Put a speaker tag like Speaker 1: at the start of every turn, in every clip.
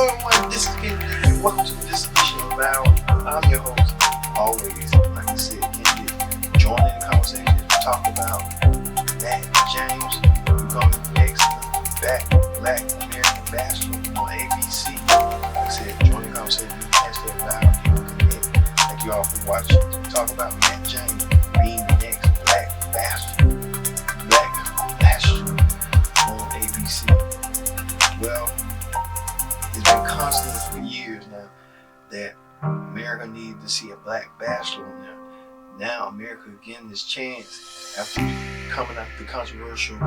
Speaker 1: everyone, this is Ken. Welcome to this edition of Our. I'm your host, always, like I said, Ken. Join in the conversation. Talk about MattJames becoming next Black American Bachelor on ABC. Like I said, join the conversation. Hashtag Our People Connect. Thank you all for watching. Talk about MattJames being the next Black Bachelor on ABC. Well, it's been constant for years now that America needs to see a Black Bachelor on there. Now America getting this chance after coming out the controversial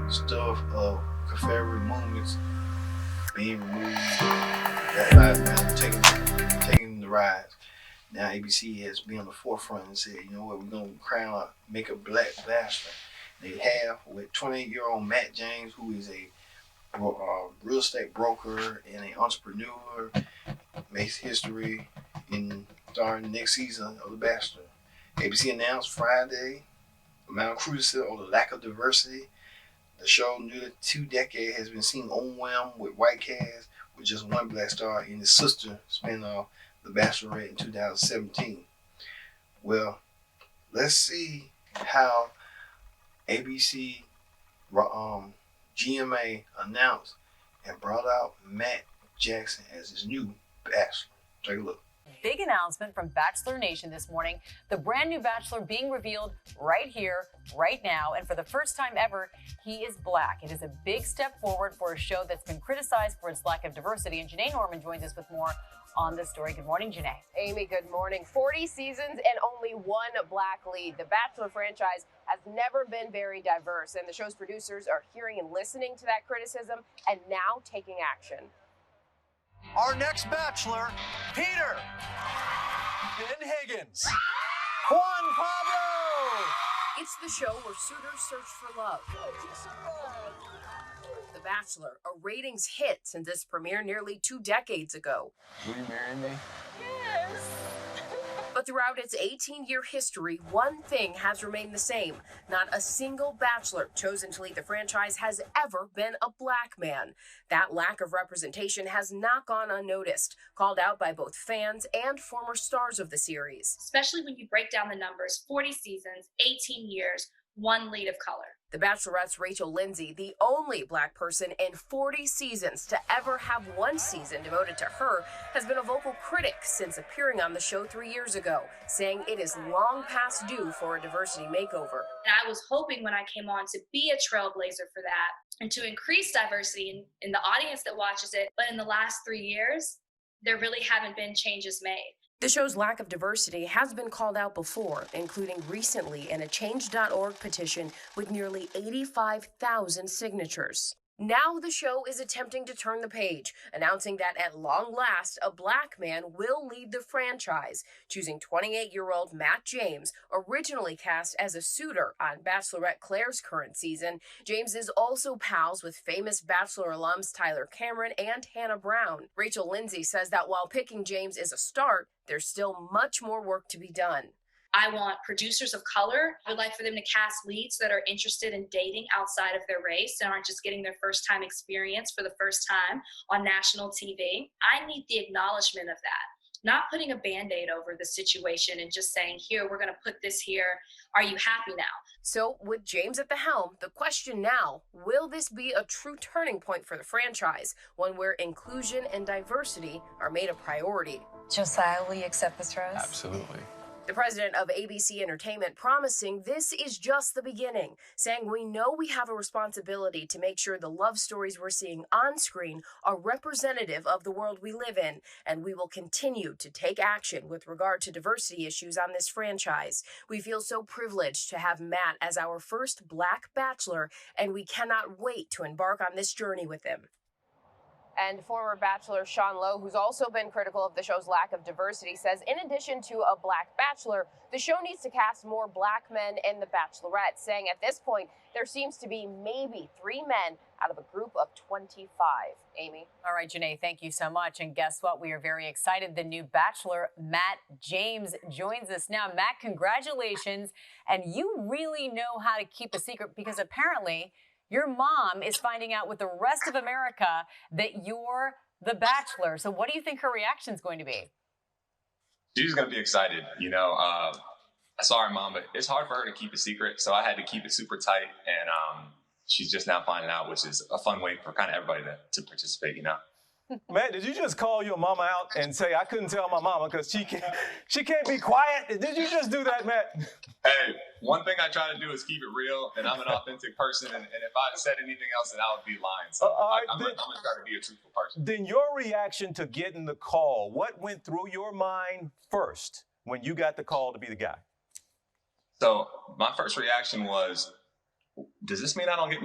Speaker 1: stuff of Confederate movements being removed, that lives now taking the rise. Now ABC has been on the forefront and said, you know what, we're gonna make a Black Bachelor. They have with 28-year-old MattJames, who is a real estate broker and an entrepreneur, makes history in starring the next season of The Bachelor. ABC announced Friday amount of criticism over the lack of diversity. The show, nearly 2 decades, has been seen overwhelmed with white cast, with just one black star in his sister spin-off, The Bachelorette, in 2017. Well, let's see how ABC GMA announced and brought out Matt Jackson as his new Bachelor. Take a look.
Speaker 2: Big announcement from Bachelor Nation this morning. The brand new Bachelor being revealed right here, right now. And for the first time ever, he is Black. It is a big step forward for a show that's been criticized for its lack of diversity. And Janae Norman joins us with more on this story. Good morning, Janae.
Speaker 3: Amy, good morning. 40 seasons and only one Black lead. The Bachelor franchise has never been very diverse, and the show's producers are hearing and listening to that criticism and now taking action.
Speaker 4: Our next Bachelor, Peter, Ben Higgins, Juan Pablo.
Speaker 3: It's the show where suitors search for love. The Bachelor, a ratings hit since its premiere nearly 2 decades ago.
Speaker 5: Will you marry me?
Speaker 3: Yes. But throughout its 18-year history, one thing has remained the same. Not a single Bachelor chosen to lead the franchise has ever been a Black man. That lack of representation has not gone unnoticed, called out by both fans and former stars of the series.
Speaker 6: Especially when you break down the numbers, 40 seasons, 18 years, one lead of color.
Speaker 3: The Bachelorette's Rachel Lindsay, the only Black person in 40 seasons to ever have one season devoted to her, has been a vocal critic since appearing on the show 3 years ago, saying it is long past due for a diversity makeover.
Speaker 6: And I was hoping when I came on to be a trailblazer for that and to increase diversity in the audience that watches it. But in the last 3 years, there really haven't been changes made.
Speaker 3: The show's lack of diversity has been called out before, including recently in a Change.org petition with nearly 85,000 signatures. Now the show is attempting to turn the page, announcing that at long last, a Black man will lead the franchise, choosing 28-year-old MattJames, originally cast as a suitor on Bachelorette Claire's current season. James is also pals with famous Bachelor alums Tyler Cameron and Hannah Brown. Rachel Lindsay says that while picking James is a start, there's still much more work to be done.
Speaker 6: I want producers of color. I would like for them to cast leads that are interested in dating outside of their race and aren't just getting their first time experience for the first time on national TV. I need the acknowledgement of that, not putting a Band-Aid over the situation and just saying, here, we're going to put this here. Are you happy now?
Speaker 3: So with James at the helm, the question now, will this be a true turning point for the franchise, one where inclusion and diversity are made a priority?
Speaker 2: Josiah, will you accept this rose?
Speaker 5: Absolutely.
Speaker 3: The president of ABC Entertainment promising this is just the beginning, saying we know we have a responsibility to make sure the love stories we're seeing on screen are representative of the world we live in, and we will continue to take action with regard to diversity issues on this franchise. We feel so privileged to have Matt as our first Black Bachelor, and we cannot wait to embark on this journey with him. And former Bachelor Sean Lowe, who's also been critical of the show's lack of diversity, says in addition to a Black Bachelor, the show needs to cast more Black men in The Bachelorette, saying at this point, there seems to be maybe 3 men out of a group of 25. Amy?
Speaker 2: All right, Janae, thank you so much. And guess what? We are very excited. The new Bachelor, MattJames, joins us now. Matt, congratulations. And you really know how to keep a secret because apparently your mom is finding out with the rest of America that you're The Bachelor. So what do you think her reaction is going to be?
Speaker 5: She's going to be excited. I saw her mom, but it's hard for her to keep a secret. So I had to keep it super tight. And she's just now finding out, which is a fun way for kind of everybody to participate,
Speaker 7: Matt, did you just call your mama out and say, I couldn't tell my mama because she can't be quiet? Did you just do that, Matt?
Speaker 5: Hey, one thing I try to do is keep it real, and I'm an authentic person, and if I said anything else, then I would be lying. So I'm going to try to be a truthful person.
Speaker 7: Then your reaction to getting the call, what went through your mind first when you got the call to be the guy?
Speaker 5: So my first reaction was, does this mean I don't get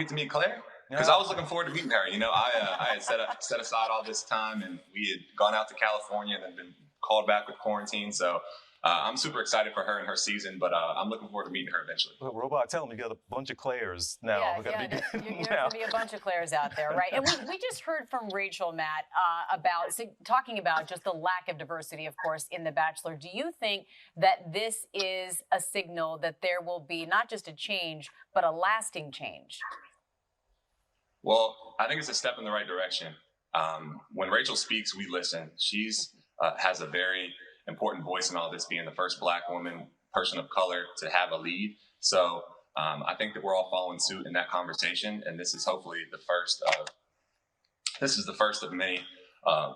Speaker 5: to meet Claire? Because I was looking forward to meeting her. I had set aside all this time, and we had gone out to California and then been called back with quarantine. So I'm super excited for her and her season, but I'm looking forward to meeting her eventually.
Speaker 7: Well, Robot, tell him you got a bunch of Claires now.
Speaker 2: Yeah, you're going to be a bunch of Claires out there, right? And we just heard from Rachel, Matt, talking about just the lack of diversity, of course, in The Bachelor. Do you think that this is a signal that there will be not just a change, but a lasting change?
Speaker 5: Well, I think it's a step in the right direction. When Rachel speaks, we listen. She's has a very important voice in all this, being the first Black woman, person of color, to have a lead. So I think that we're all following suit in that conversation, and this is hopefully the first of many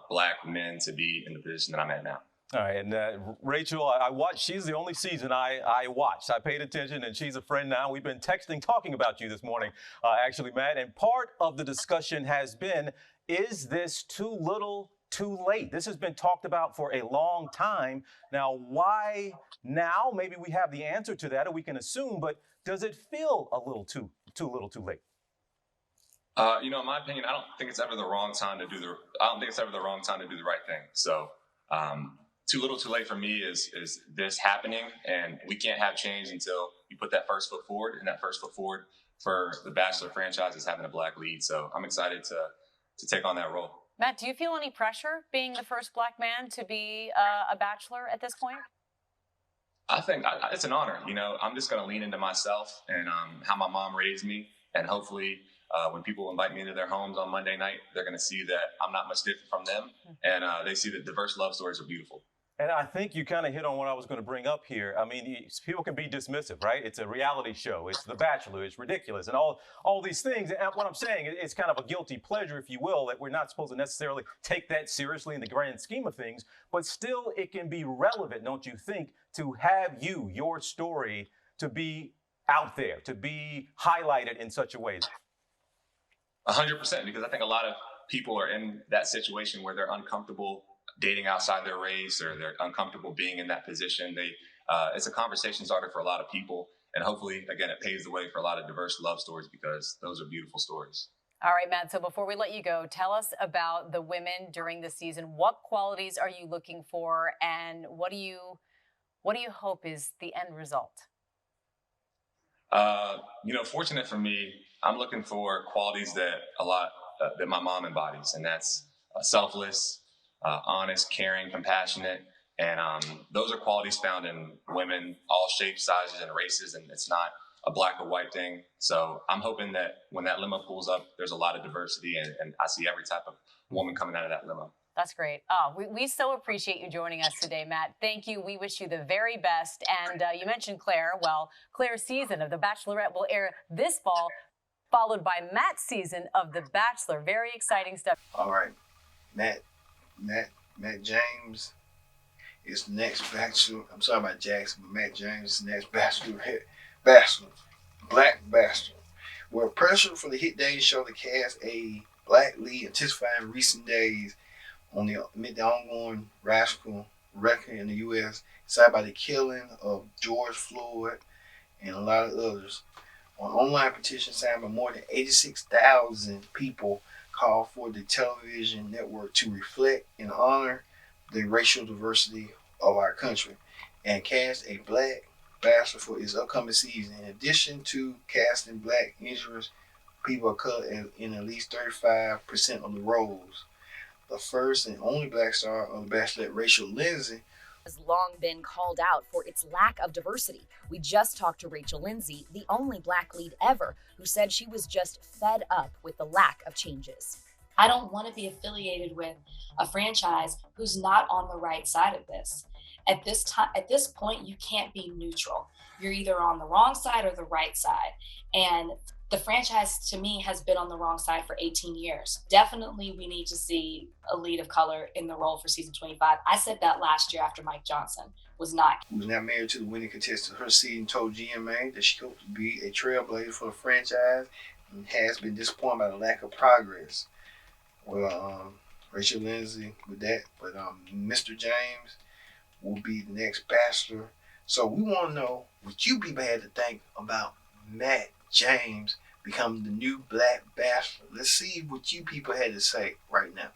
Speaker 5: Black men to be in the position that I'm at now.
Speaker 7: All right, and Rachel, I watched. She's the only season I watched. I paid attention, and she's a friend now. We've been texting, talking about you this morning, actually, Matt. And part of the discussion has been, is this too little, too late? This has been talked about for a long time. Now, why now? Maybe we have the answer to that, or we can assume. But does it feel a little too little, too late?
Speaker 5: In my opinion, I don't think it's ever the wrong time to do the right thing. So. Too little, too late for me is this happening, and we can't have change until you put that first foot forward, and that first foot forward for the Bachelor franchise is having a Black lead. So I'm excited to take on that role.
Speaker 2: Matt, do you feel any pressure being the first Black man to be a Bachelor at this point?
Speaker 5: I think it's an honor. I'm just going to lean into myself and how my mom raised me, and hopefully when people invite me into their homes on Monday night, they're going to see that I'm not much different from them, and they see that diverse love stories are beautiful.
Speaker 7: And I think you kind of hit on what I was going to bring up here. I mean, people can be dismissive, right? It's a reality show. It's The Bachelor. It's ridiculous. And all these things. And what I'm saying, it's kind of a guilty pleasure, if you will, that we're not supposed to necessarily take that seriously in the grand scheme of things. But still, it can be relevant, don't you think, to have your story, to be out there, to be highlighted in such a way?
Speaker 5: 100%, because I think a lot of people are in that situation where they're uncomfortable dating outside their race, or they're uncomfortable being in that position. It's a conversation starter for a lot of people, and hopefully, again, it paves the way for a lot of diverse love stories, because those are beautiful stories.
Speaker 2: All right, Matt, so before we let you go, tell us about the women during the season. What qualities are you looking for, and what do you hope is the end result?
Speaker 5: Fortunate for me, I'm looking for qualities that that my mom embodies, and that's selfless, honest, caring, compassionate, and those are qualities found in women, all shapes, sizes, and races, and it's not a black or white thing. So I'm hoping that when that limo pulls up, there's a lot of diversity, and I see every type of woman coming out of that limo.
Speaker 2: That's great. We so appreciate you joining us today, Matt. Thank you. We wish you the very best. And you mentioned Claire. Well, Claire's season of The Bachelorette will air this fall, followed by Matt's season of The Bachelor. Very exciting stuff.
Speaker 1: All right, MattJames is the next Bachelor. I'm sorry about Jackson, but MattJames is the next Bachelor, Black Bachelor. Where pressure for the hit days show the cast a Black lead, intensifying recent days amid the ongoing racial record in the U.S., cited by the killing of George Floyd and a lot of others. On online petition signed by more than 86,000 people, call for the television network to reflect and honor the racial diversity of our country and cast a Black Bachelor for its upcoming season. In addition to casting Black individuals, people of color in at least 35% of the roles. The first and only Black star of The Bachelorette, Rachel Lindsay,
Speaker 8: has long been called out for its lack of diversity. We just talked to Rachel Lindsay, the only Black lead ever, who said she was just fed up with the lack of changes.
Speaker 6: I don't want to be affiliated with a franchise who's not on the right side of this. At this point, you can't be neutral. You're either on the wrong side or the right side. And the franchise, to me, has been on the wrong side for 18 years. Definitely, we need to see a lead of color in the role for season 25. I said that last year after Mike Johnson was not.
Speaker 1: Who was now married to the winning contestant her season, told GMA that she hoped to be a trailblazer for the franchise and has been disappointed by the lack of progress. Well, Rachel Lindsay with that, but Mr. James will be the next Bachelor. So we want to know what you people had to think about MattJames becoming the new Black Bachelor. Let's see what you people had to say right now.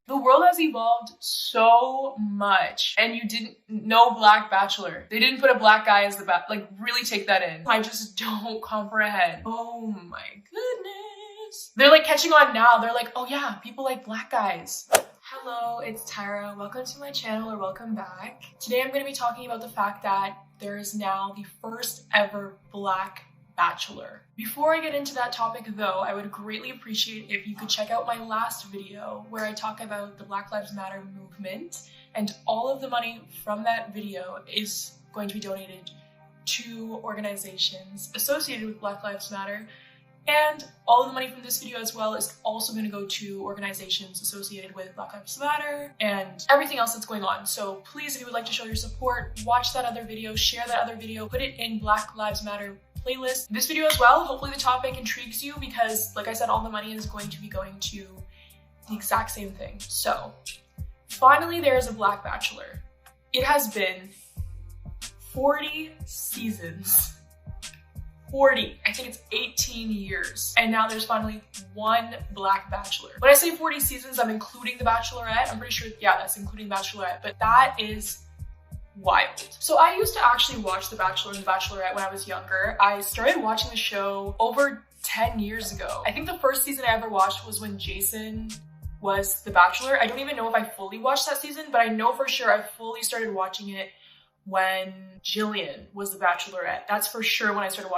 Speaker 9: The world has evolved so much, and you didn't know Black Bachelor. They didn't put a black guy as the really take that in. I just don't comprehend. Oh my goodness. They're like catching on now. They're like, oh yeah, people like black guys. Hello, it's Tyra. Welcome to my channel, or welcome back. Today I'm going to be talking about the fact that there is now the first ever Black Bachelor. Before I get into that topic though, I would greatly appreciate if you could check out my last video where I talk about the Black Lives Matter movement, and all of the money from that video is going to be donated to organizations associated with Black Lives Matter, and all of the money from this video as well is also going to go to organizations associated with Black Lives Matter and everything else that's going on. So please, if you would like to show your support, watch that other video, share that other video, put it in Black Lives Matter playlist. This video as well, hopefully the topic intrigues you because, like I said, all the money is going to be going to the exact same thing. So finally, there is a Black Bachelor. It has been 40 seasons. 40, I think it's 18 years. And now there's finally one Black Bachelor. When I say 40 seasons, I'm including the Bachelorette. I'm pretty sure, yeah, that's including Bachelorette, but that is wild. So I used to actually watch The Bachelor and The Bachelorette when I was younger. I started watching the show over 10 years ago. I think the first season I ever watched was when Jason was The Bachelor. I don't even know if I fully watched that season, but I know for sure I fully started watching it when Jillian was The Bachelorette. That's for sure when I started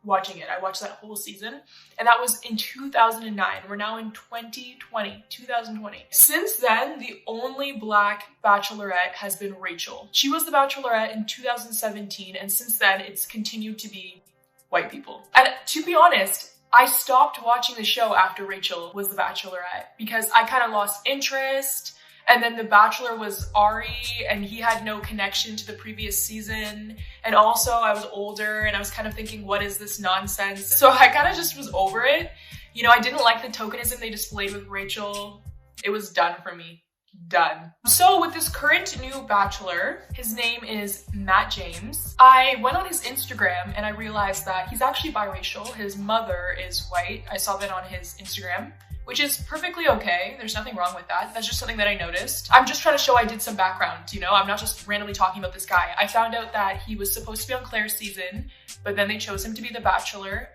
Speaker 9: watching it. I watched that whole season, and that was in 2009. We're now in 2020. Since then, the only Black Bachelorette has been Rachel. She was The Bachelorette in 2017, and since then, it's continued to be white people. And to be honest, I stopped watching the show after Rachel was The Bachelorette because I kind of lost interest. And then The Bachelor was Ari, and he had no connection to the previous season. And also I was older and I was kind of thinking, what is this nonsense? So I kind of just was over it. You know, I didn't like the tokenism they displayed with Rachel. It was done for me. Done. So with this current new Bachelor, his name is MattJames. I went on his Instagram and I realized that he's actually biracial. His mother is white. I saw that on his Instagram, which is perfectly okay. There's nothing wrong with that. That's just something that I noticed. I'm just trying to show I did some background, you know? I'm not just randomly talking about this guy. I found out that he was supposed to be on Claire's season, but then they chose him to be the Bachelor.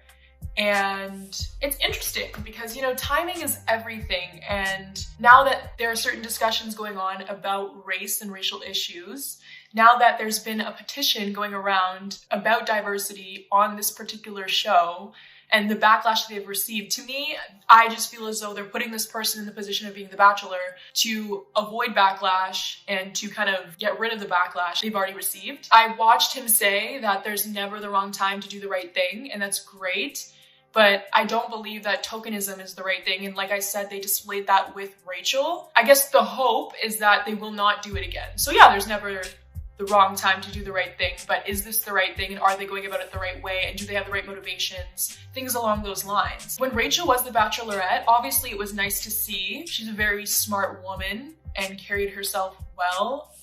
Speaker 9: And it's interesting because, you know, timing is everything. And now that there are certain discussions going on about race and racial issues, now that there's been a petition going around about diversity on this particular show, and the backlash they've received, to me, I just feel as though they're putting this person in the position of being the Bachelor to avoid backlash and to kind of get rid of the backlash they've already received. I watched him say that there's never the wrong time to do the right thing, and that's great, but I don't believe that tokenism is the right thing. And like I said, they displayed that with Rachel. I guess the hope is that they will not do it again. So yeah, there's never the wrong time to do the right thing, but is this the right thing, and are they going about it the right way, and do they have the right motivations, things along those lines. When Rachel was the Bachelorette, obviously it was nice to see. She's a very smart woman and carried herself well.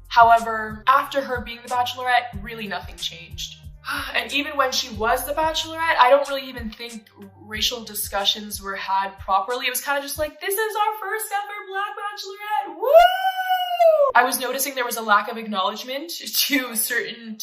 Speaker 9: However, after her being the Bachelorette, really nothing changed. And even when she was the Bachelorette, I don't really even think racial discussions were had properly. It was kind of just like, this is our first ever Black Bachelorette, woo! I was noticing there was a lack of acknowledgement to certain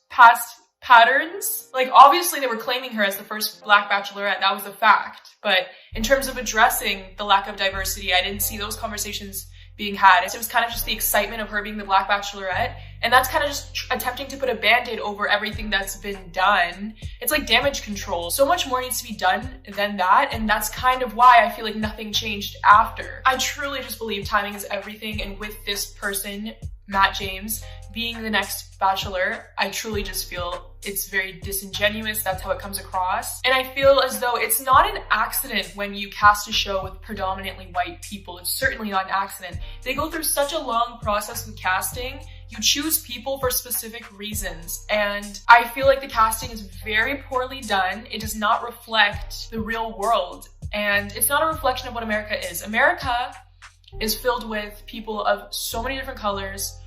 Speaker 9: past patterns. Like, obviously they were claiming her as the first Black Bachelorette, that was a fact. But in terms of addressing the lack of diversity, I didn't see those conversations being had. It was kind of just the excitement of her being the Black Bachelorette, and that's kind of just attempting to put a band-aid over everything that's been done. It's like damage control. So much more needs to be done than that, and that's kind of why I feel like nothing changed after. I truly just believe timing is everything, and with this person, MattJames, being the next Bachelor, I truly just feel it's very disingenuous. That's how it comes across. And I feel as though it's not an accident when you cast a show with predominantly white people. It's certainly not an accident. They go through such a long process with casting. You choose people for specific reasons. And I feel like the casting is very poorly done. It does not reflect the real world. And it's not a reflection of what America is. America is filled with people of so many different colors,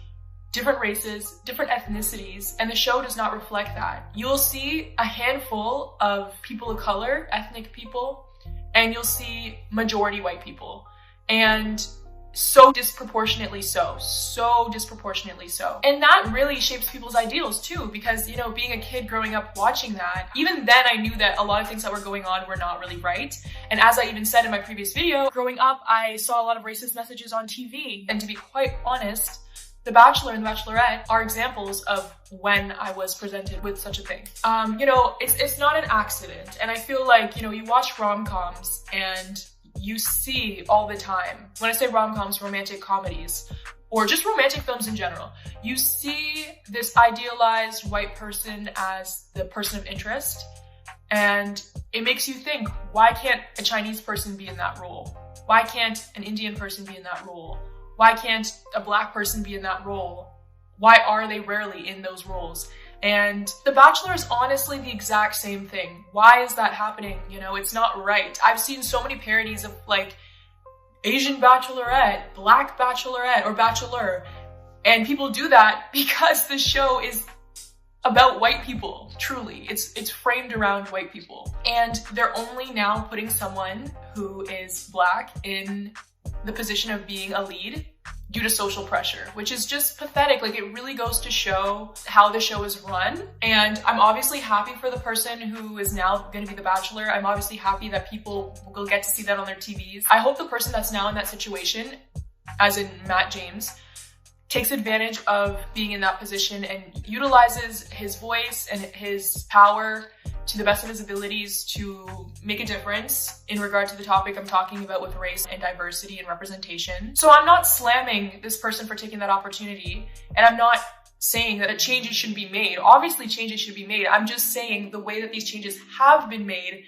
Speaker 9: different races, different ethnicities, and the show does not reflect that. You'll see a handful of people of color, ethnic people, and you'll see majority white people. And so disproportionately so. And that really shapes people's ideals too, because, you know, being a kid growing up watching that, even then I knew that a lot of things that were going on were not really right. And as I even said in my previous video, growing up, I saw a lot of racist messages on TV. And to be quite honest, The Bachelor and The Bachelorette are examples of when I was presented with such a thing. You know, it's not an accident. And I feel like, you know, you watch rom-coms and you see all the time, when I say rom-coms, romantic comedies, or just romantic films in general, you see this idealized white person as the person of interest. And it makes you think, why can't a Chinese person be in that role? Why can't an Indian person be in that role? Why can't a Black person be in that role? Why are they rarely in those roles? And The Bachelor is honestly the exact same thing. Why is that happening? You know, it's not right. I've seen so many parodies of like Asian Bachelorette, Black Bachelorette, or Bachelor. And people do that because the show is about white people, truly. It's framed around white people. And they're only now putting someone who is Black in the position of being a lead due to social pressure, which is just pathetic. Like, it really goes to show how the show is run. And I'm obviously happy for the person who is now going to be the Bachelor. I'm obviously happy that people will get to see that on their TVs. I hope the person that's now in that situation, as in MattJames, takes advantage of being in that position and utilizes his voice and his power to the best of his abilities to make a difference in regard to the topic I'm talking about with race and diversity and representation. So I'm not slamming this person for taking that opportunity, and I'm not saying that changes should be made. Obviously changes should be made. I'm just saying the way that these changes have been made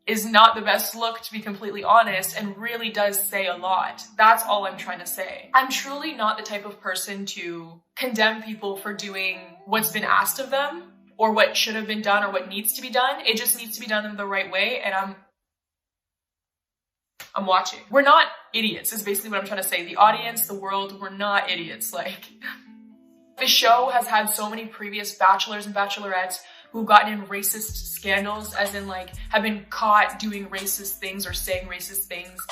Speaker 9: is not the best look, to be completely honest, and really does say a lot. That's all I'm trying to say. I'm truly not the type of person to condemn people for doing what's been asked of them, or what should have been done, or what needs to be done. It just needs to be done in the right way, and I'm watching. We're not idiots, is basically what I'm trying to say. The audience, the world, we're not idiots. Like, the show has had so many previous bachelors and bachelorettes who've gotten in racist scandals, as in like, have been caught doing racist things or saying racist things.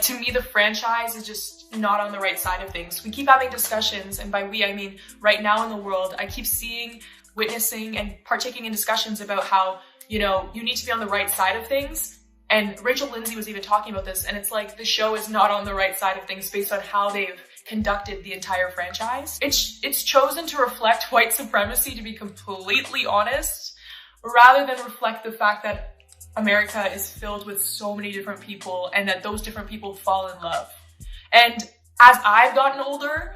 Speaker 9: To me, the franchise is just not on the right side of things. We keep having discussions, and by we, I mean right now in the world, I keep seeing, witnessing, and partaking in discussions about how, you know, you need to be on the right side of things. And Rachel Lindsay was even talking about this, and it's like the show is not on the right side of things based on how they've conducted the entire franchise. It's chosen to reflect white supremacy, to be completely honest, rather than reflect the fact that America is filled with so many different people, and that those different people fall in love. And as I've gotten older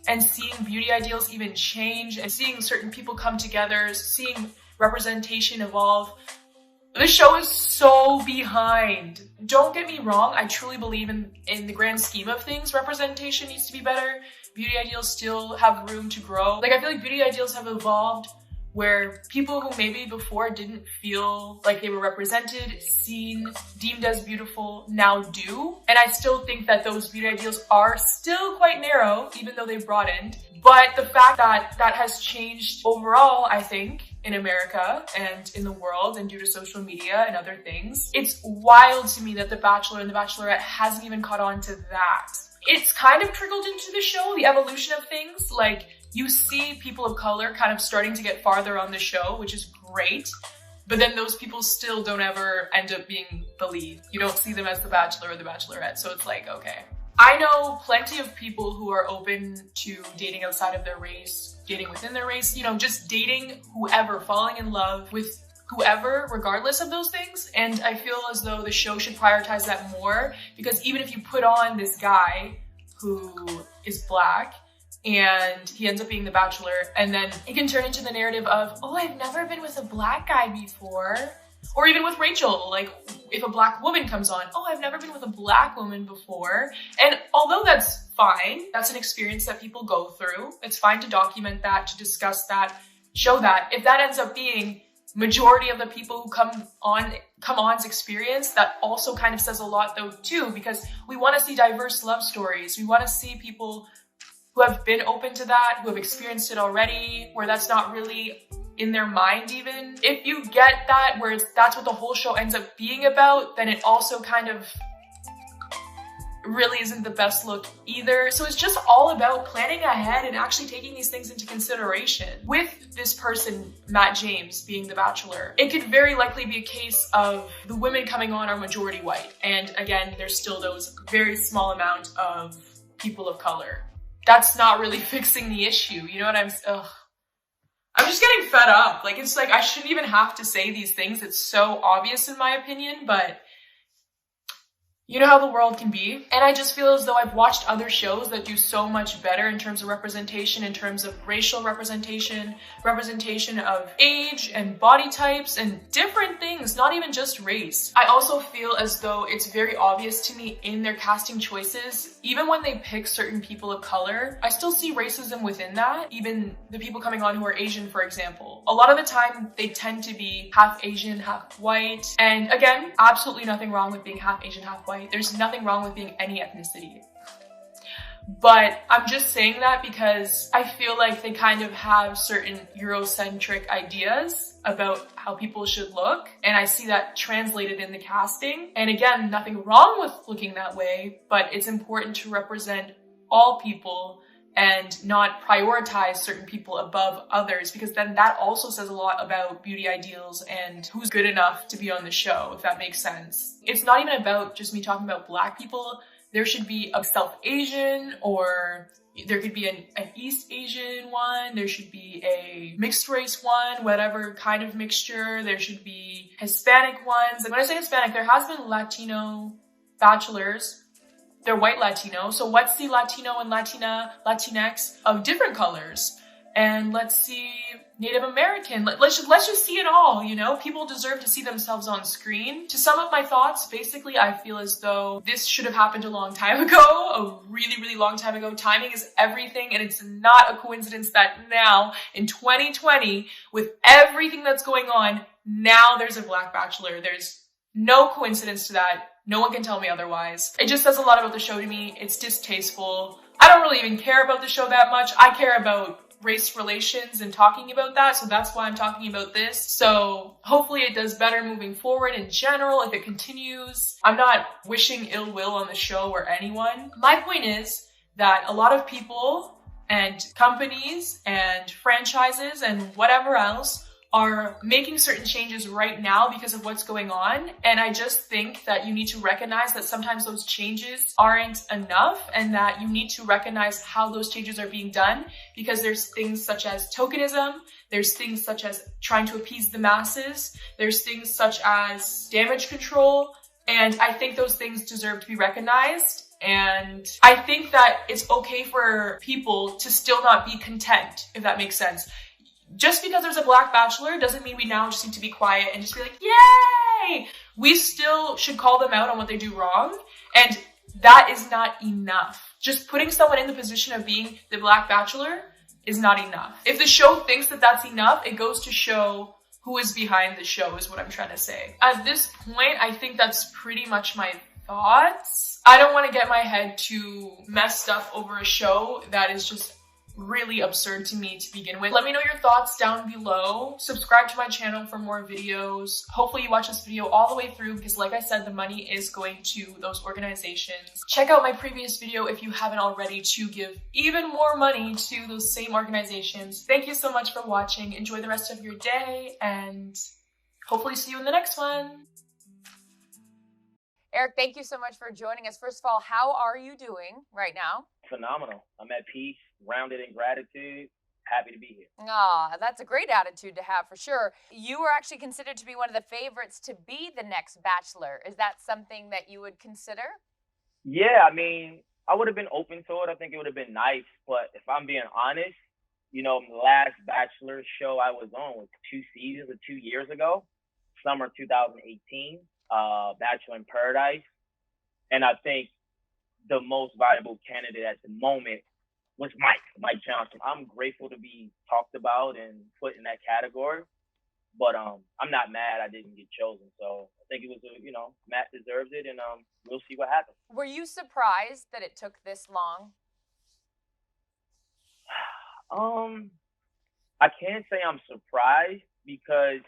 Speaker 9: and seeing beauty ideals even change and seeing certain people come together, seeing representation evolve, the show is so behind. Don't get me wrong, I truly believe in the grand scheme of things, representation needs to be better. Beauty ideals still have room to grow. Like, I feel like beauty ideals have evolved where people who maybe before didn't feel like they were represented, seen, deemed as beautiful now do. And I still think that those beauty ideals are still quite narrow, even though they've broadened. But the fact that that has changed overall, I think, in America and in the world and due to social media and other things, it's wild to me that The Bachelor and The Bachelorette hasn't even caught on to that. It's kind of trickled into the show, the evolution of things. Like, you see people of color kind of starting to get farther on the show, which is great. But then those people still don't ever end up being the lead. You don't see them as the Bachelor or the Bachelorette. So it's like, okay. I know plenty of people who are open to dating outside of their race, dating within their race, you know, just dating whoever, falling in love with whoever, regardless of those things. And I feel as though the show should prioritize that more, because even if you put on this guy who is Black, and he ends up being the Bachelor, and then it can turn into the narrative of, oh, I've never been with a Black guy before. Or even with Rachel, like, if a Black woman comes on, oh, I've never been with a Black woman before. And although that's fine, that's an experience that people go through. It's fine to document that, to discuss that, show that. If that ends up being majority of the people who come on's experience, that also kind of says a lot though too, because we want to see diverse love stories. We want to see people who have been open to that, who have experienced it already, where that's not really in their mind even. If you get that, where that's what the whole show ends up being about, then it also kind of really isn't the best look either. So it's just all about planning ahead and actually taking these things into consideration. With this person, MattJames, being the Bachelor, it could very likely be a case of the women coming on are majority white. And again, there's still those very small amount of people of color. That's not really fixing the issue. You know what I'm just getting fed up. Like, it's like, I shouldn't even have to say these things. It's so obvious in my opinion, but you know how the world can be. And I just feel as though I've watched other shows that do so much better in terms of representation, in terms of racial representation, representation of age and body types and different things, not even just race. I also feel as though it's very obvious to me in their casting choices, even when they pick certain people of color, I still see racism within that. Even the people coming on who are Asian, for example. A lot of the time, they tend to be half Asian, half white. And again, absolutely nothing wrong with being half Asian, half white. There's nothing wrong with being any ethnicity. But I'm just saying that because I feel like they kind of have certain Eurocentric ideas about how people should look. And I see that translated in the casting. And again, nothing wrong with looking that way, but it's important to represent all people and not prioritize certain people above others, because then that also says a lot about beauty ideals and who's good enough to be on the show, if that makes sense. It's not even about just me talking about Black people. There should be a South Asian, or there could be an East Asian one. There should be a mixed race one, whatever kind of mixture. There should be Hispanic ones. And when I say Hispanic, there has been Latino bachelors. They're white Latino. So let's see Latino and Latinx of different colors. And let's see Native American. Let's just see it all, you know? People deserve to see themselves on screen. To sum up my thoughts, basically, I feel as though this should have happened a long time ago, a really, really long time ago. Timing is everything, and it's not a coincidence that now, in 2020, with everything that's going on, now there's a Black Bachelor. There's no coincidence to that. No one can tell me otherwise. It just says a lot about the show to me. It's distasteful. I don't really even care about the show that much. I care about race relations and talking about that, so that's why I'm talking about this. So hopefully it does better moving forward in general if it continues. I'm not wishing ill will on the show or anyone. My point is that a lot of people and companies and franchises and whatever else are making certain changes right now because of what's going on. And I just think that you need to recognize that sometimes those changes aren't enough, and that you need to recognize how those changes are being done, because there's things such as tokenism, there's things such as trying to appease the masses, there's things such as damage control, and I think those things deserve to be recognized. And I think that it's okay for people to still not be content, if that makes sense. Just because there's a Black Bachelor doesn't mean we now just need to be quiet and just be like, yay! We still should call them out on what they do wrong. And that is not enough. Just putting someone in the position of being the Black Bachelor is not enough. If the show thinks that that's enough, it goes to show who is behind the show, is what I'm trying to say. At this point, I think that's pretty much my thoughts. I don't want to get my head too messed up over a show that is just really absurd to me to begin with. Let me know your thoughts down below. Subscribe to my channel for more videos. Hopefully you watch this video all the way through because like I said, the money is going to those organizations. Check out my previous video if you haven't already to give even more money to those same organizations. Thank you so much for watching. Enjoy the rest of your day and hopefully see you in the next one.
Speaker 2: Eric, thank you so much for joining us. First of all, how are you doing right now?
Speaker 10: Phenomenal. I'm at peace, grounded in gratitude, happy to be here.
Speaker 2: Ah, that's a great attitude to have for sure. You were actually considered to be one of the favorites to be the next Bachelor. Is that something that you would consider?
Speaker 10: Yeah, I mean, I would have been open to it. I think it would have been nice. But if I'm being honest, you know, the last Bachelor show I was on was 2 seasons or 2 years ago, summer 2018, Bachelor in Paradise. And I think the most valuable candidate at the moment was Mike Johnson. I'm grateful to be talked about and put in that category, but I'm not mad I didn't get chosen. So I think it was, Matt deserves it, and we'll see what happens.
Speaker 2: Were you surprised that it took this long?
Speaker 10: I can't say I'm surprised because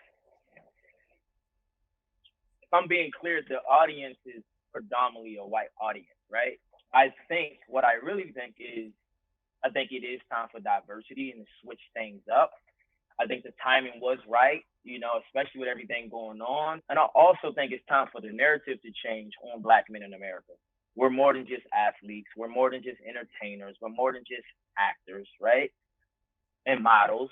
Speaker 10: if I'm being clear, the audience is predominantly a white audience, right? I think what I really think is, I think it is time for diversity and to switch things up. I think the timing was right, especially with everything going on. And I also think it's time for the narrative to change on Black men in America. We're more than just athletes. We're more than just entertainers. We're more than just actors, right? And models.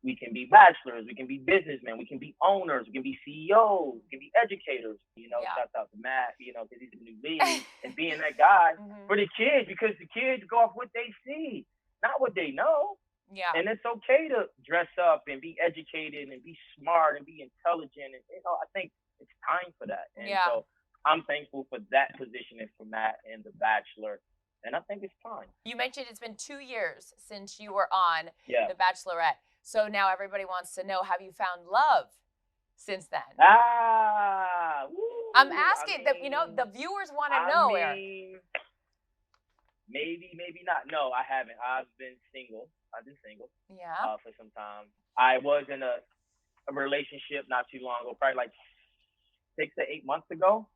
Speaker 10: We can be bachelors. We can be businessmen. We can be owners. We can be CEOs. We can be educators. Shout out to Matt, because he's a new lead. And being that guy for the kids, because the kids go off what they see, not what they know.
Speaker 2: Yeah.
Speaker 10: And it's okay to dress up and be educated and be smart and be intelligent. And, I think it's time for that. And so I'm thankful for that positioning for Matt and The Bachelor. And I think it's time.
Speaker 2: You mentioned it's been 2 years since you were on The Bachelorette. So now everybody wants to know, have you found love since then? I'm asking, the viewers want to know, Eric.
Speaker 10: Maybe not. No, I haven't. I've been single.
Speaker 2: Yeah.
Speaker 10: For some time. I was in a relationship not too long ago, probably like 6 to 8 months ago.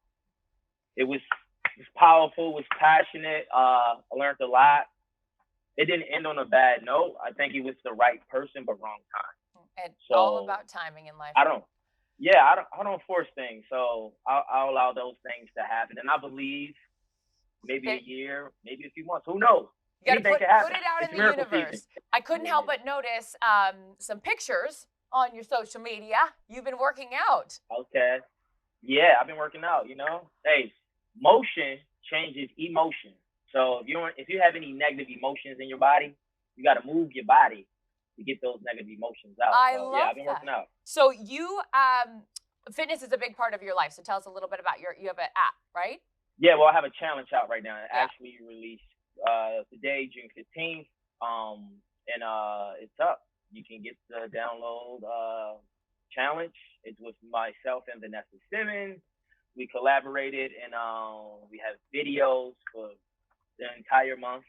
Speaker 10: It was powerful, it was passionate. I learned a lot. It didn't end on a bad note. I think it was the right person, but wrong time.
Speaker 2: And so, all about timing in life.
Speaker 10: I don't force things. So I'll allow those things to happen. And I believe maybe a year, maybe a few months. Who knows?
Speaker 2: You gotta put it out in the universe. Season. I couldn't help but notice some pictures on your social media. You've been working out.
Speaker 10: Okay. Yeah, I've been working out, Hey, motion changes emotion. So if you have any negative emotions in your body, you got to move your body to get those negative emotions out.
Speaker 2: I love
Speaker 10: I've been working out.
Speaker 2: So you, fitness is a big part of your life. So tell us a little bit about you have an app, right?
Speaker 10: Yeah, well, I have a challenge out right now. It actually released today, June 15th, and it's up. You can get the download challenge. It's with myself and Vanessa Simmons. We collaborated, and we have videos for the entire month.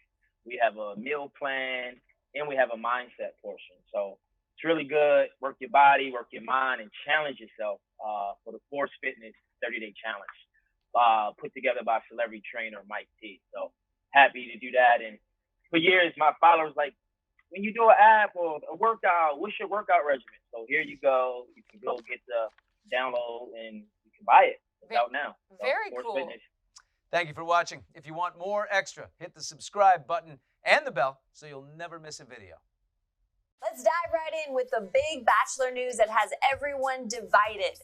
Speaker 10: We have a meal plan, and we have a mindset portion. So it's really good. Work your body, work your mind, and challenge yourself for the Force Fitness 30-day challenge put together by celebrity trainer Mike T. So happy to do that. And for years, my followers when you do an app or a workout, what's your workout regimen? So here you go. You can go get the download and you can buy it. It's out now.
Speaker 2: Very cool.
Speaker 10: Fitness.
Speaker 11: Thank you for watching. If you want more extra, hit the subscribe button and the bell so you'll never miss a video.
Speaker 12: Let's dive right in with the big Bachelor news that has everyone divided.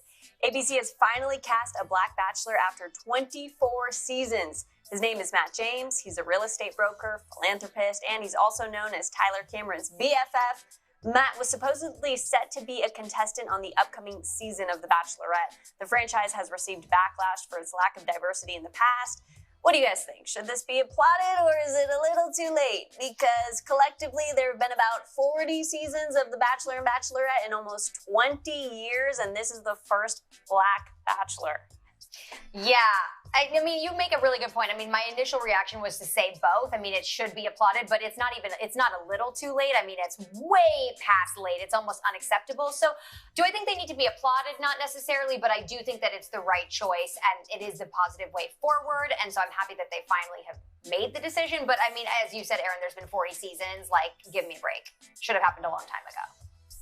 Speaker 12: ABC has finally cast a Black Bachelor after 24 seasons. His name is MattJames. He's a real estate broker, philanthropist, and he's also known as Tyler Cameron's BFF. Matt was supposedly set to be a contestant on the upcoming season of The Bachelorette. The franchise has received backlash for its lack of diversity in the past. What do you guys think? Should this be applauded or is it a little too late? Because collectively there have been about 40 seasons of The Bachelor and Bachelorette in almost 20 years, and this is the first Black Bachelor.
Speaker 2: Yeah, I mean, you make a really good point. I mean, my initial reaction was to say both. I mean, it should be applauded, but it's not a little too late. I mean, it's way past late. It's almost unacceptable. So do I think they need to be applauded? Not necessarily, but I do think that it's the right choice and it is a positive way forward. And so I'm happy that they finally have made the decision. But I mean, as you said, Aaron, there's been 40 seasons. Like, give me a break. Should have happened a long time ago.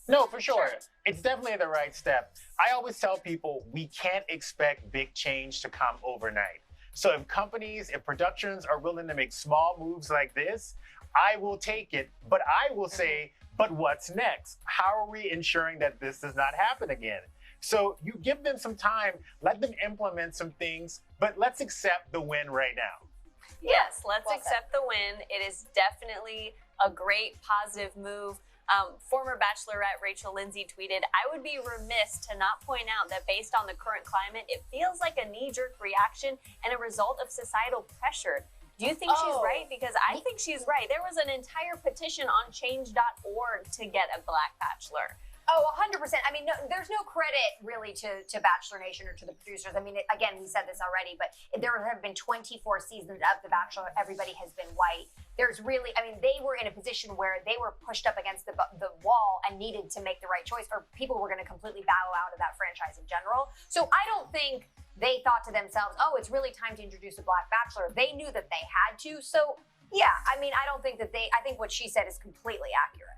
Speaker 13: No, for sure. It's definitely the right step. I always tell people we can't expect big change to come overnight. So if productions are willing to make small moves like this, I will take it. But I will say, but what's next? How are we ensuring that this does not happen again? So you give them some time, let them implement some things, but let's accept the win right now.
Speaker 12: Yes, let's accept the win. It is definitely a great positive move. Former Bachelorette Rachel Lindsay tweeted, "I would be remiss to not point out that based on the current climate, it feels like a knee-jerk reaction and a result of societal pressure." Do you think she's right? Because I think she's right. There was an entire petition on change.org to get a Black Bachelor.
Speaker 2: Oh, 100%. I mean, no, there's no credit really to Bachelor Nation or to the producers. I mean, again, we said this already, but there have been 24 seasons of The Bachelor. Everybody has been white. There's really, I mean, they were in a position where they were pushed up against the wall and needed to make the right choice, or people were going to completely bow out of that franchise in general. So I don't think they thought to themselves, oh, it's really time to introduce a Black Bachelor. They knew that they had to. So, yeah, I mean, I don't think that I think what she said is completely accurate.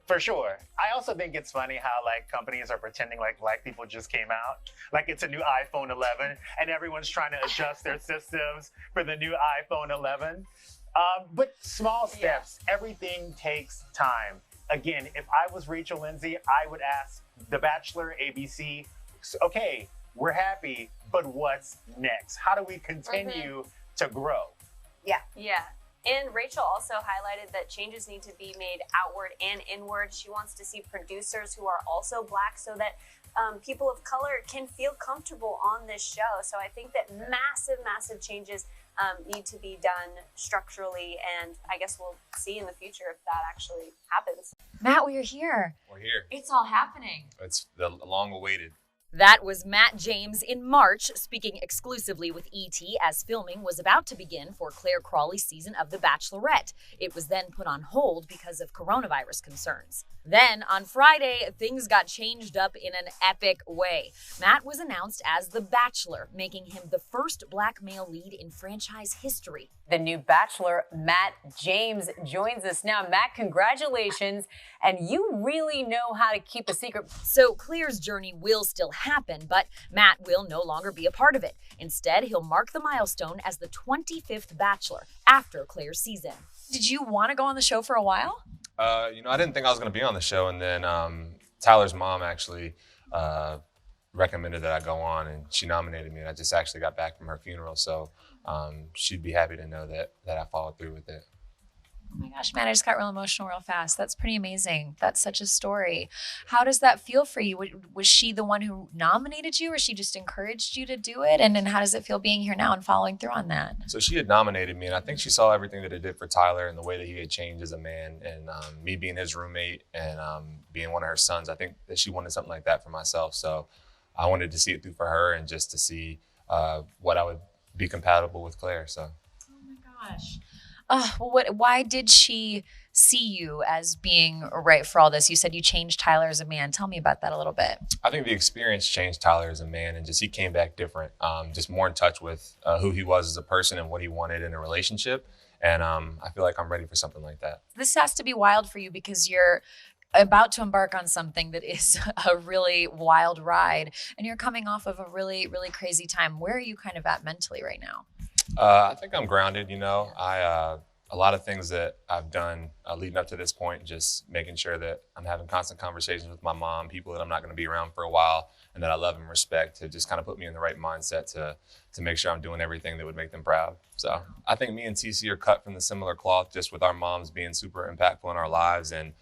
Speaker 13: For sure. I also think it's funny how like companies are pretending like Black people just came out. Like it's a new iPhone 11 and everyone's trying to adjust their systems for the new iPhone 11. But small steps, everything takes time. Again, if I was Rachel Lindsay, I would ask The Bachelor, ABC, okay, we're happy, but what's next? How do we continue to grow?
Speaker 12: Yeah. And Rachel also highlighted that changes need to be made outward and inward. She wants to see producers who are also Black so that people of color can feel comfortable on this show. So I think that massive changes need to be done structurally, and I guess we'll see in the future if that actually happens.
Speaker 14: Matt, we're here.
Speaker 5: We're here.
Speaker 14: It's all happening.
Speaker 5: It's the long-awaited.
Speaker 8: That was MattJames in March, speaking exclusively with ET as filming was about to begin for Claire Crawley's season of The Bachelorette. It was then put on hold because of coronavirus concerns. Then, on Friday, things got changed up in an epic way. Matt was announced as The Bachelor, making him the first Black male lead in franchise history.
Speaker 2: The new Bachelor, MattJames, joins us now. Matt, congratulations. And you really know how to keep a secret.
Speaker 8: So Claire's journey will still happen, but Matt will no longer be a part of it. Instead, he'll mark the milestone as the 25th Bachelor after Claire's season.
Speaker 14: Did you want to go on the show for a while?
Speaker 5: I didn't think I was going to be on the show, and then Tyler's mom actually recommended that I go on, and she nominated me, and I just actually got back from her funeral, so she'd be happy to know that I followed through with it.
Speaker 14: Oh my gosh, Matt, I just got real emotional real fast. That's pretty amazing. That's such a story. How does that feel for you? Was she the one who nominated you, or she just encouraged you to do it? And then how does it feel being here now and following through on that?
Speaker 5: So she had nominated me, and I think she saw everything that it did for Tyler and the way that he had changed as a man, and me being his roommate and being one of her sons. I think that she wanted something like that for myself. So I wanted to see it through for her and just to see what I would be compatible with Claire. So.
Speaker 14: Oh my gosh. Why did she see you as being right for all this? You said you changed Tyler as a man. Tell me about that a little bit.
Speaker 5: I think the experience changed Tyler as a man, and just he came back different, just more in touch with who he was as a person and what he wanted in a relationship. And I feel like I'm ready for something like that.
Speaker 14: This has to be wild for you because you're about to embark on something that is a really wild ride, and you're coming off of a really, really crazy time. Where are you kind of at mentally right now?
Speaker 5: I think I'm grounded, a lot of things that I've done leading up to this point, just making sure that I'm having constant conversations with my mom, people that I'm not going to be around for a while and that I love and respect, to just kind of put me in the right mindset to make sure I'm doing everything that would make them proud. So I think me and TC are cut from the similar cloth, just with our moms being super impactful in our lives. And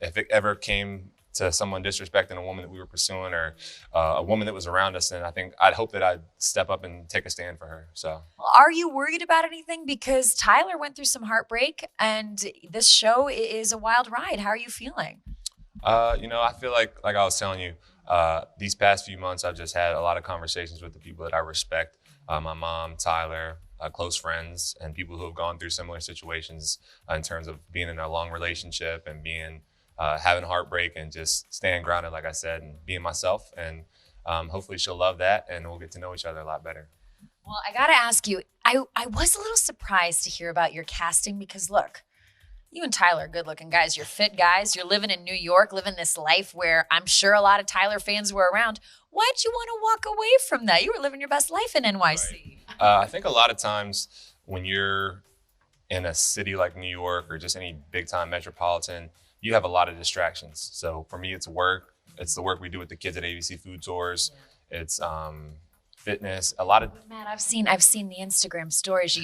Speaker 5: if it ever came to someone disrespecting a woman that we were pursuing or a woman that was around us. And I'd hope that I'd step up and take a stand for her. So,
Speaker 14: Are you worried about anything? Because Tyler went through some heartbreak and this show is a wild ride. How are you feeling?
Speaker 5: I feel like I was telling you, these past few months, I've just had a lot of conversations with the people that I respect. My mom, Tyler, close friends, and people who have gone through similar situations in terms of being in a long relationship and being having heartbreak and just staying grounded, like I said, and being myself. And hopefully she'll love that and we'll get to know each other a lot better.
Speaker 14: Well, I got to ask you, I was a little surprised to hear about your casting because, look, you and Tyler are good-looking guys. You're fit guys. You're living in New York, living this life where I'm sure a lot of Tyler fans were around. Why'd you want to walk away from that? You were living your best life in NYC.
Speaker 5: Right. I think a lot of times when you're in a city like New York or just any big-time metropolitan, you have a lot of distractions. So for me, it's work. It's the work we do with the kids at ABC Food Tours. Yeah. It's fitness. A lot of
Speaker 14: Matt, I've seen the Instagram stories.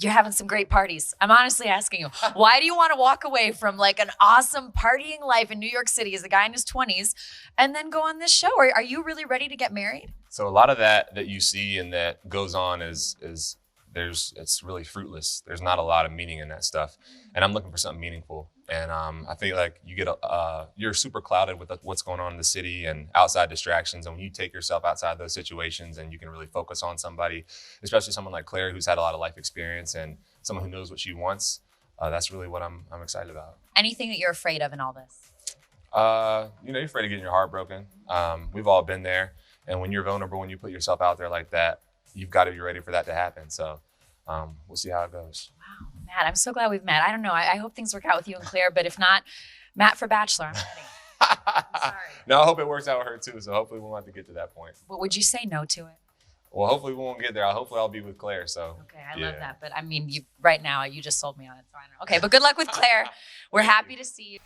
Speaker 14: You're having some great parties. I'm honestly asking you, why do you want to walk away from like an awesome partying life in New York City as a guy in his 20s and then go on this show? Are you really ready to get married?
Speaker 5: So a lot of that you see and that goes on is it's really fruitless. There's not a lot of meaning in that stuff. And I'm looking for something meaningful. And I feel like you're super clouded with what's going on in the city and outside distractions. And when you take yourself outside those situations and you can really focus on somebody, especially someone like Claire, who's had a lot of life experience and someone who knows what she wants, that's really what I'm excited about.
Speaker 14: Anything that you're afraid of in all this?
Speaker 5: You're afraid of getting your heart broken. We've all been there. And when you're vulnerable, when you put yourself out there like that, you've got to be ready for that to happen. So we'll see how it goes.
Speaker 14: Wow, Matt, I'm so glad we've met. I don't know. I hope things work out with you and Claire, but if not, Matt for Bachelor, I'm ready. I'm sorry.
Speaker 5: No, I hope it works out with her too. So hopefully we won't have to get to that point.
Speaker 14: But would you say no to it?
Speaker 5: Well, hopefully we won't get there. Hopefully I'll be with Claire. So
Speaker 14: okay, I love that. But I mean, right now you just sold me on it. So I don't know. Okay, but good luck with Claire. We're happy to see you.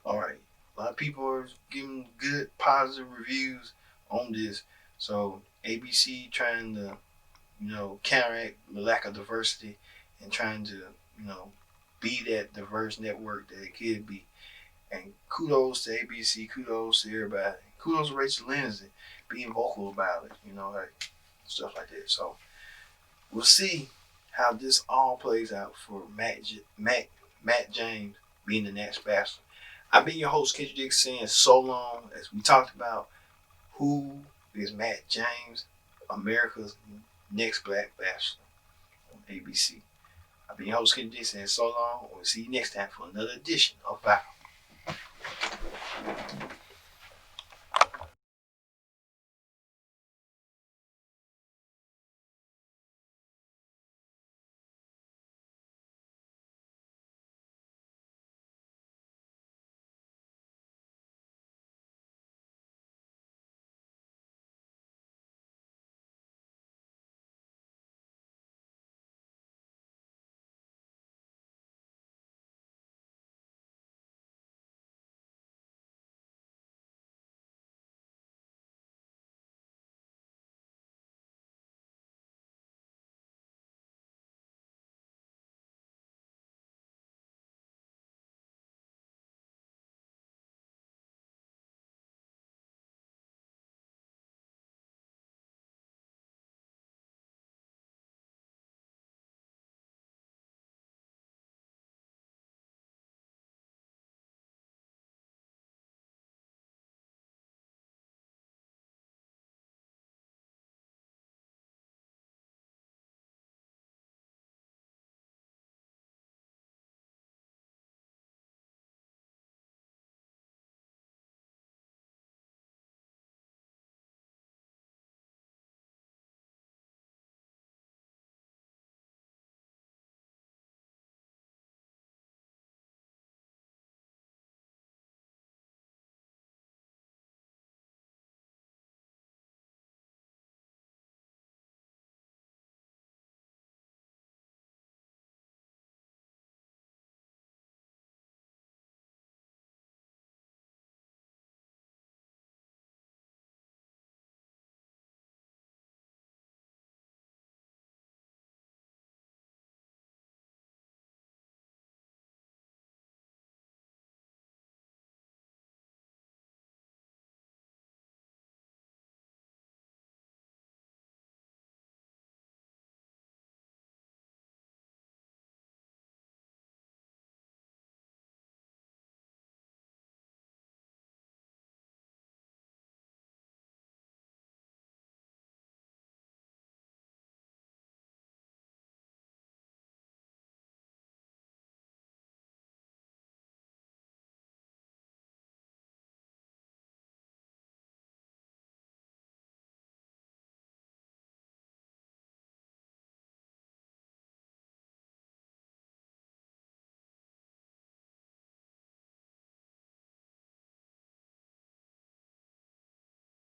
Speaker 1: All right. A lot of people are giving good, positive reviews on this. So ABC trying to, counteract the lack of diversity and trying to, be that diverse network that it could be. And kudos to ABC, kudos to everybody. Kudos to Rachel Lindsay being vocal about it, like stuff like that. So we'll see how this all plays out for MattJames being the next Bachelor. I've been your host, Kendrick Dick, saying so long as we talked about who is MattJames, America's next Black Bachelor on ABC. I've been your host, Kendrick Dick, saying so long. We'll see you next time for another edition of Battle.